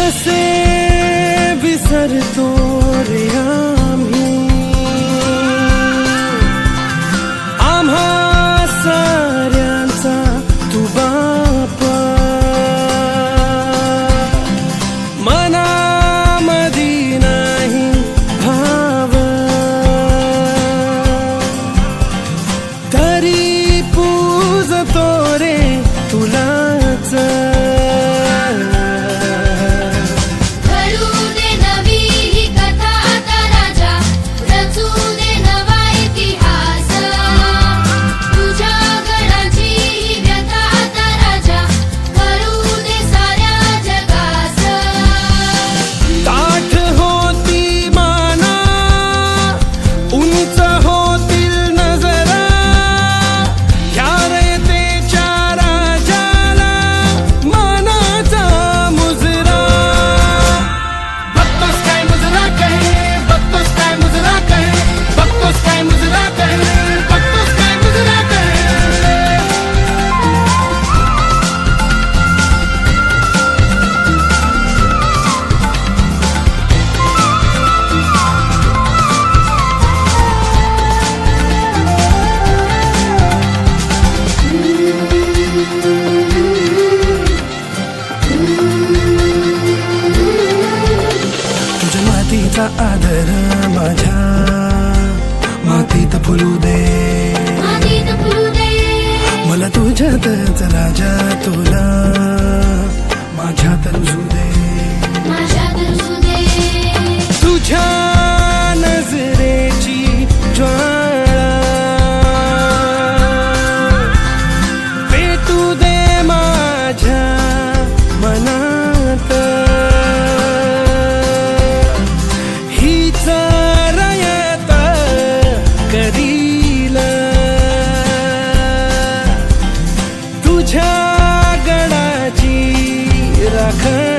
कसे विसरतो रे आम्ही आम्हा साऱ्यांचा तू बापा मनामधी नाही भाव तरी पूजतो रे तुलाच मातीचा आदर माझ्या मातीत फुलू दे मला तुझ्यातच राजा तुला माझ्यात रुजू दे तुझ्या नजरेची ज्वाळा पेटू दे माझ्या मनात तुझ्या गडाची राखण